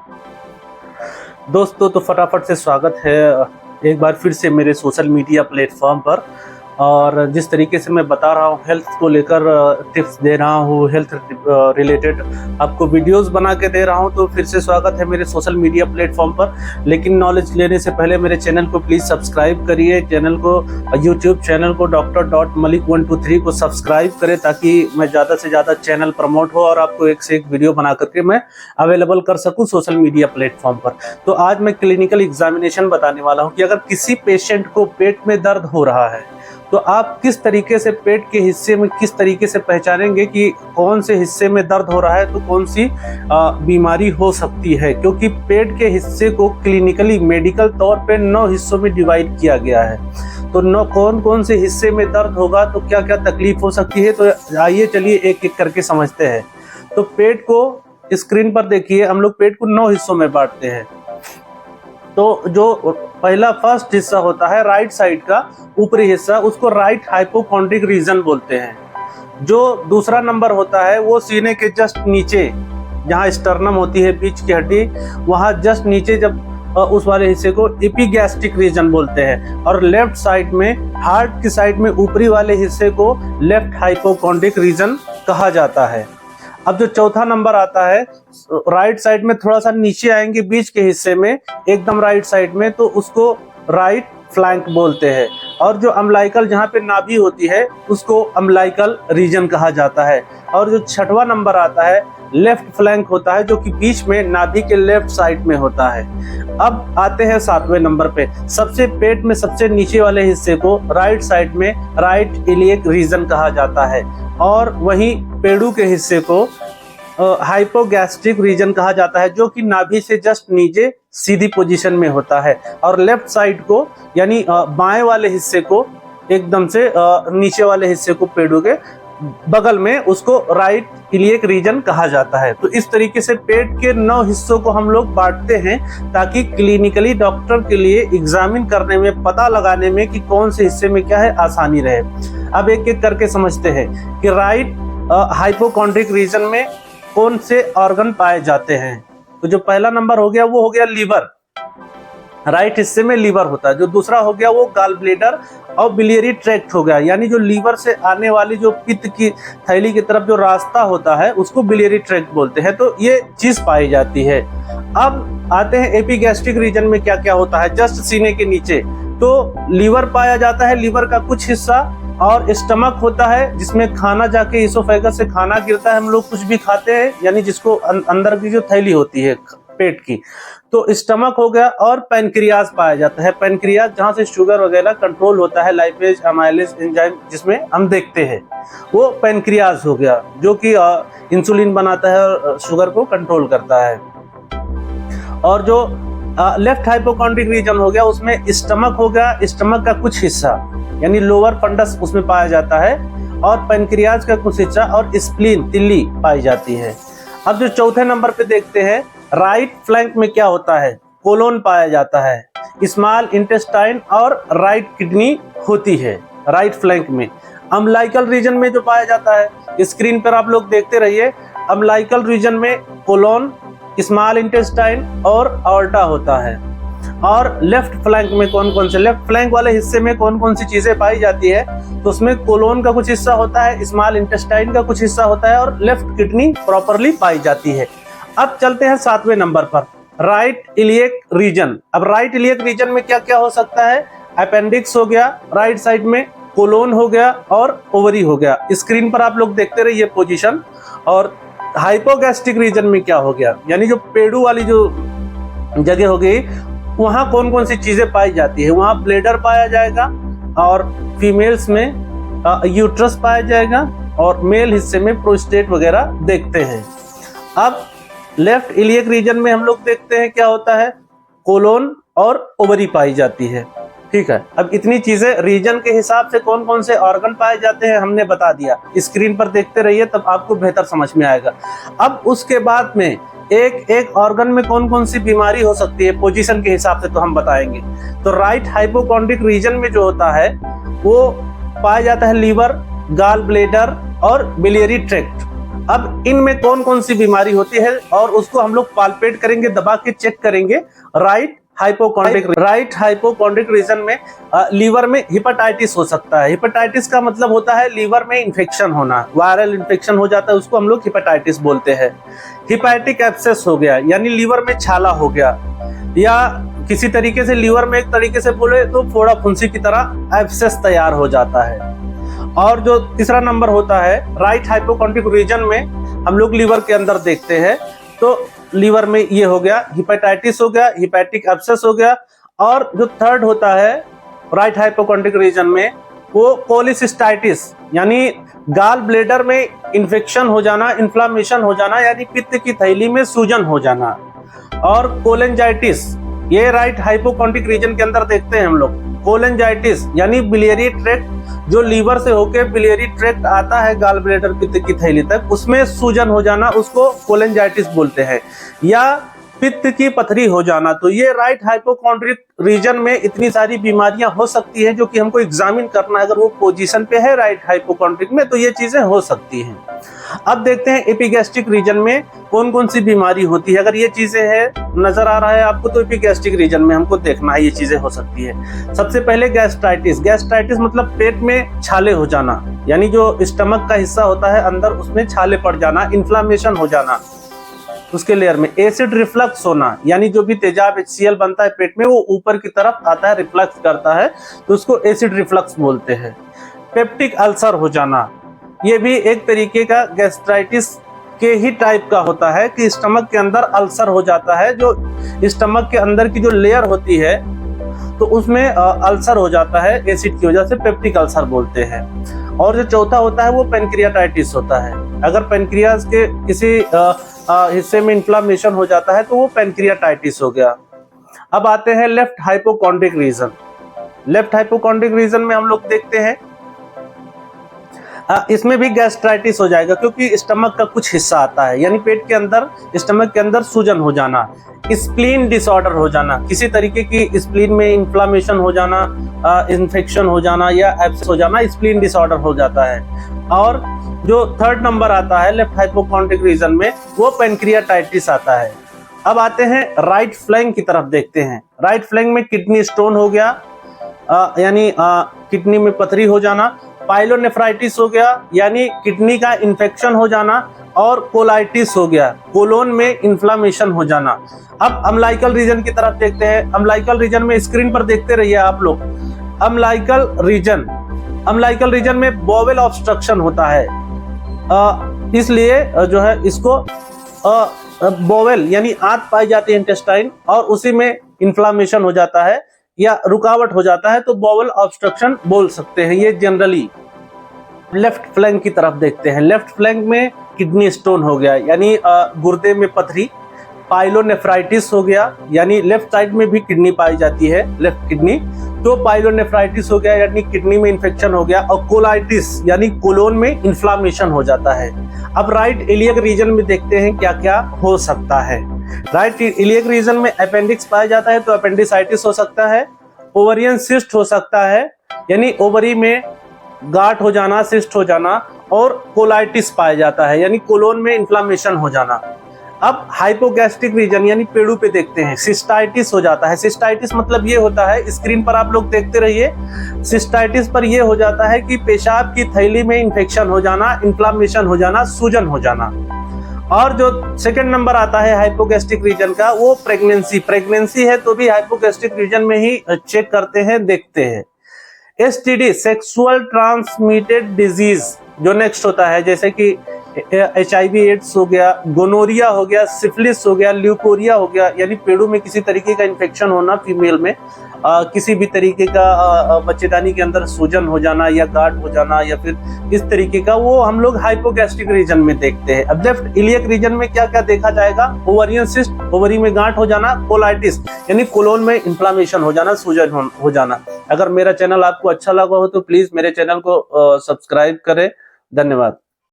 दोस्तों तो फटाफट से स्वागत है एक बार फिर से मेरे सोशल मीडिया प्लेटफॉर्म पर। और जिस तरीके से मैं बता रहा हूँ, हेल्थ को लेकर टिप्स दे रहा हूँ, हेल्थ रिलेटेड आपको वीडियोस बना के दे रहा हूँ, तो फिर से स्वागत है मेरे सोशल मीडिया प्लेटफॉर्म पर। लेकिन नॉलेज लेने से पहले मेरे चैनल को प्लीज़ सब्सक्राइब करिए। चैनल को, यूट्यूब चैनल को Dr.Malik123 को सब्सक्राइब करें ताकि मैं ज़्यादा से ज़्यादा चैनल प्रमोट हो और आपको एक से एक वीडियो बना करके मैं अवेलेबल कर सकूँ सोशल मीडिया प्लेटफॉर्म पर। तो आज मैं क्लिनिकल एग्जामिनेशन बताने वाला हूँ कि अगर किसी पेशेंट को पेट में दर्द हो रहा है तो आप किस तरीके से पेट के हिस्से में किस तरीके से पहचानेंगे कि कौन से हिस्से में दर्द हो रहा है, तो कौन सी बीमारी हो सकती है। क्योंकि पेट के हिस्से को क्लिनिकली मेडिकल तौर पे 9 हिस्सों में डिवाइड किया गया है। तो कौन कौन से हिस्से में दर्द होगा तो क्या क्या तकलीफ हो सकती है, तो आइए चलिए एक एक करके समझते हैं। तो पेट को स्क्रीन पर देखिए, हम लोग पेट को 9 हिस्सों में बांटते हैं। तो जो पहला फर्स्ट हिस्सा होता है राइट साइड का ऊपरी हिस्सा, उसको राइट हाइपोकॉन्ड्रिक रीजन बोलते हैं। जो दूसरा नंबर होता है वो सीने के जस्ट नीचे, जहाँ स्टर्नम होती है बीच की हड्डी, वहाँ जस्ट नीचे जब उस वाले हिस्से को एपिगैस्ट्रिक रीजन बोलते हैं। और लेफ्ट साइड में हार्ट की साइड में ऊपरी वाले हिस्से को लेफ्ट हाइपोकॉन्ड्रिक रीजन कहा जाता है। अब जो चौथा नंबर आता है राइट साइड में, थोड़ा सा नीचे आएंगे बीच के हिस्से में, एकदम राइट साइड में, तो उसको राइट फ्लैंक बोलते हैं। और जो अम्लाइकल, जहाँ पे नाभि होती है, उसको अम्लाइकल रीजन कहा जाता है। और जो छठवां नंबर आता है लेफ्ट फ्लैंक होता है, जो कि बीच में नाभि के लेफ्ट साइड में होता है। अब आते हैं 7वें नंबर पे। सबसे पेट में सबसे नीचे वाले हिस्से को राइट साइड में राइट इलियक रीजन कहा जाता है। और वहीं पेड़ू के हिस्से को हाइपोगैस्ट्रिक रीजन कहा जाता है, जो कि नाभि से जस्ट नीचे सीधी पोजीशन में होता है। और लेफ्ट साइड को, यानी बाएं वाले हिस्से को, एकदम से नीचे वाले हिस्से को पेड़ू के बगल में, उसको राइट इलियक रीजन कहा जाता है। तो इस तरीके से पेट के 9 हिस्सों को हम लोग बांटते हैं ताकि क्लिनिकली डॉक्टर के लिए एग्जामिन करने में, पता लगाने में कि कौन से हिस्से में क्या है, आसानी रहे। अब एक एक करके समझते हैं कि राइट हाइपोकॉन्ड्रिक रीजन में कौन से ऑर्गन पाए जाते हैं। तो जो पहला नंबर हो गया वो हो गया लीवर, राइट हिस्से में लीवर होता है। जो दूसरा हो गया वो गॉल ब्लैडर और बिलियरी ट्रैक्ट हो गया, यानी जो लीवर से आने वाली जो पित्त की थैली की तरफ जो रास्ता होता है उसको बिलियरी ट्रैक्ट बोलते हैं। तो ये चीज पाई जाती है। अब आते हैं एपिगैस्ट्रिक रीजन में क्या क्या होता है। जस्ट सीने के नीचे तो लीवर पाया जाता है, लीवर का कुछ हिस्सा, और स्टमक होता है जिसमें खाना जाके इसोफेगस से खाना गिरता है, हम लोग कुछ भी खाते हैं, यानी जिसको अंदर की जो थैली होती है पेट की, तो स्टमक हो गया। और पैनक्रियाज पाया जाता है। पैनक्रियाज जहाँ से शुगर वगैरह कंट्रोल होता है, लाइपेज अमाइलेज एंजाइम जिसमें हम देखते हैं, वो पैनक्रियाज हो गया, जो कि इंसुलिन बनाता है और शुगर को कंट्रोल करता है। और जो लेफ्ट हाइपोकॉन्ड्रिक रीजन हो गया, उसमें स्टमक हो गया, स्टमक का कुछ हिस्सा, यानी लोअर फंडस उसमें पाया जाता है, और पैनक्रियाज का कुछ हिस्सा, और स्प्लीन, तिल्ली पाई जाती है। अब जो चौथे नंबर पे देखते हैं राइट फ्लैंक में क्या होता है, कोलोन पाया जाता है, स्मॉल इंटेस्टाइन और राइट किडनी होती है राइट फ्लैंक में। अम्लाइकल रीजन में जो पाया जाता है, स्क्रीन पर आप लोग देखते रहिए, अम्लाइकल रीजन में कोलोन, स्मॉल इंटेस्टाइन और ऑर्टा होता है। और लेफ्ट फ्लैंक में कौन कौन से, लेफ्ट फ्लैंक वाले हिस्से में कौन कौन सी चीजें पाई जाती है, तो उसमें कोलोन का कुछ हिस्सा होता है, स्मॉल इंटेस्टाइन का कुछ हिस्सा होता है, और लेफ्ट किडनी प्रॉपरली पाई जाती है। अब चलते हैं 7वें नंबर पर, राइट इलियक रीजन। अब राइट इलियक रीजन में क्या क्या हो सकता है, अपेंडिक्स हो गया राइट साइड में, कोलोन हो गया और ओवरी हो गया। स्क्रीन पर आप लोग देखते रहिए पोजीशन। और हाइपोगैस्ट्रिक रीजन में क्या हो गया, यानी जो पेड़ू वाली जो जगह हो गई, वहाँ कौन कौन सी चीजें पाई जाती है। वहाँ ब्लैडर पाया जाएगा, और फीमेल्स में यूट्रस पाया जाएगा, और मेल हिस्से में प्रोस्टेट वगैरह देखते हैं। अब लेफ्ट इलियक रीजन में हम लोग देखते हैं क्या होता है, कोलोन और ओवरी पाई जाती है। ठीक है, अब इतनी चीजें रीजन के हिसाब से कौन कौन से ऑर्गन पाए जाते हैं हमने बता दिया। स्क्रीन पर देखते रहिए, तब आपको बेहतर समझ में आएगा। अब उसके बाद में एक एक ऑर्गन में कौन कौन सी बीमारी हो सकती है पोजीशन के हिसाब से तो हम बताएंगे। तो राइट हाइपोकॉन्ड्रिक रीजन में जो होता है वो पाया जाता है लीवर, गॉल ब्लैडर और बिलियरी ट्रैक्ट। अब इनमें कौन कौन सी बीमारी होती है और उसको हम लोग पाल्पेट करेंगे, दबा के चेक करेंगे। राइट हाइपोकॉन्ड्रिक रीजन में लीवर में हिपेटाइटिस हो सकता है। हिपेटाइटिस का मतलब होता है लीवर में इन्फेक्शन होना, वायरल इन्फेक्शन हो जाता है, उसको हम लोग हिपेटाइटिस बोलते हैं। हिपैटिक एब्सेस हो गया यानी लीवर में छाला हो गया, या किसी तरीके से लीवर में एक तरीके से बोले तो फोड़ा फुंसी की तरह एब्सेस तैयार हो जाता है। और जो तीसरा नंबर होता है राइट हाइपोकॉन्ड्रिक रीजन में हम लोग लीवर के अंदर देखते हैं, तो लीवर में ये हो गया हिपेटाइटिस हो गया, हिपैटिक एब्सेस हो गया। और जो थर्ड होता है राइट हाइपोकॉन्ड्रिक रीजन में वो कोलिसिस्टाइटिस यानी गाल ब्लेडर में इन्फेक्शन हो जाना, इन्फ्लामेशन हो जाना यानी पित्त की थैली में सूजन हो जाना। और कोलेंजाइटिस ये राइट हाइपोकॉन्ड्रिक रीजन के अंदर देखते हैं हम लोग। कोलेंजाइटिस यानी बिलियरी ट्रैक्ट, जो लीवर से होके बिलियरी ट्रैक्ट आता है गाल ब्लेडर पित्त की थैली तक, उसमें सूजन हो जाना, उसको कोलेंजाइटिस बोलते हैं। या पित्त की पथरी हो जाना। तो ये राइट हाइपोकॉन्ड्रिक रीजन में इतनी सारी बीमारियां हो सकती हैं जो कि हमको एग्जामिन करना है। अगर वो पोजीशन पे है राइट हाइपोकॉन्ड्रिक में तो ये चीजें हो सकती हैं। अब देखते हैं एपिगैस्ट्रिक रीजन में कौन कौन सी बीमारी होती है। अगर ये चीजें है नजर आ रहा है आपको तो एपिगैस्ट्रिक रीजन में हमको देखना है, ये चीजें हो सकती है। सबसे पहले गैस्ट्राइटिस। गैस्ट्राइटिस मतलब पेट में छाले हो जाना, यानी जो स्टमक का हिस्सा होता है अंदर उसमें छाले पड़ जाना, इन्फ्लामेशन हो जाना उसके लेयर में। एसिड रिफ्लक्स होना यानी जो भी तेजाब HCl बनता है पेट में वो ऊपर की तरफ आता है, रिफ्लक्स करता है, तो उसको एसिड रिफ्लक्स बोलते हैं। पेप्टिक अल्सर हो जाना, ये भी एक तरीके का गैस्ट्राइटिस के ही टाइप का होता है कि स्टमक के अंदर अल्सर हो जाता है। जो स्टमक के अंदर की जो लेयर होती है तो उसमें अल्सर हो जाता है एसिड की वजह से, पेप्टिक अल्सर बोलते हैं। और जो चौथा होता है वो पेनक्रियाटाइटिस होता है। अगर पेनक्रियास के किसी हिस्से में इन्फ्लामेशन हो जाता है तो वो पेनक्रियाटाइटिस हो गया। अब आते हैं left hypochondriac region. Left hypochondriac region में हम लोग देखते हैं इसमें भी गैस्ट्राइटिस हो जाएगा क्योंकि स्टमक का कुछ हिस्सा आता है, यानी पेट के अंदर स्टमक के अंदर सूजन हो जाना, स्प्लीन डिसऑर्डर हो जाना, किसी तरीके की स्प्लीन में इन्फ्लामेशन हो जाना, इन्फेक्शन हो जाना या एब्सेस हो जाना, स्प्लीन डिसऑर्डर हो जाता है। और जो थर्ड नंबर आता है लेफ्ट हाइपोकॉन्ड्रिक रीजन में वो पेनक्रियाटाइटिस आता है। अब आते हैं राइट फ्लैंक की तरफ देखते हैं। राइट फ्लैंक में किडनी स्टोन हो गया, यानी किडनी में पथरी हो जाना, पाइलोनेफ्राइटिस हो गया यानी किडनी का इन्फेक्शन हो जाना, और कोलाइटिस हो गया, कोलोन में इन्फ्लामेशन हो जाना। अब अम्लाइकल रीजन की तरफ देखते हैं। अम्लाइकल रीजन में स्क्रीन पर देखते रहिए आप लोग। अम्लाइकल रीजन में बोवेल ऑब्स्ट्रक्शन होता है, इसलिए जो है इसको बोवेल यानी आंत पाई जाती है इंटेस्टाइन, और उसी में इन्फ्लामेशन हो जाता है या रुकावट हो जाता है तो बोवेल ऑब्स्ट्रक्शन बोल सकते हैं ये जनरली। लेफ्ट फ्लैंक की तरफ देखते हैं। लेफ्ट फ्लैंक में किडनी स्टोन हो गया यानी गुर्दे में पथरी, पाइलोनेफ्राइटिस हो गया यानी लेफ्ट साइड में भी किडनी पाई जाती है, लेफ्ट किडनी, तो पाइलोनेफ्राइटिस हो गया यानी किडनी में इन्फेक्शन हो गया, और कोलाइटिस यानी कोलोन में इन्फ्लामेशन हो जाता है। अब राइट इलियक रीजन में देखते हैं क्या क्या हो सकता है। राइट इलियक रीजन में अपेंडिक्स पाया जाता है तो अपेंडिसाइटिस हो सकता है, ओवरियन सिस्ट हो सकता है यानी ओवरी में गांठ हो जाना, सिस्ट हो जाना, और कोलाइटिस पाया जाता है यानी कोलोन में इन्फ्लामेशन हो जाना। अब हाइपोगैस्ट्रिक रीजन यानी पेड़ू पे देखते हैं, सिस्टाइटिस हो जाता है। सिस्टाइटिस मतलब ये होता है, स्क्रीन पर आप लोग देखते रहिए, सिस्टाइटिस पर ये हो जाता है कि पेशाब की थैली में इन्फेक्शन हो जाना, इन्फ्लामेशन हो जाना, सूजन हो जाना। और जो सेकंड नंबर आता है हाइपोगैस्ट्रिक रीजन का वो प्रेगनेंसी है तो भी हाइपोगैस्ट्रिक रीजन में ही चेक करते हैं, देखते हैं। STD सेक्सुअल ट्रांसमिटेड डिजीज जो नेक्स्ट होता है, जैसे कि HIV एड्स हो गया, गोनोरिया हो गया, सिफिलिस हो गया, ल्यूकोरिया हो गया, यानी पेड़ों में किसी तरीके का इन्फेक्शन होना फीमेल में, किसी भी तरीके का बच्चेदानी के अंदर सूजन हो जाना या गांठ हो जाना या फिर इस तरीके का, वो हम लोग हाइपोगैस्ट्रिक रीजन में देखते हैं। अब लेफ्ट इलियक रीजन में क्या क्या देखा जाएगा, ओवरियन सिस्ट, ओवरी में गांठ हो जाना, कोलाइटिस यानी कोलोन में इन्फ्लामेशन हो जाना, सूजन हो जाना। अगर मेरा चैनल आपको अच्छा लगा हो तो प्लीज मेरे चैनल को सब्सक्राइब करें। धन्यवाद।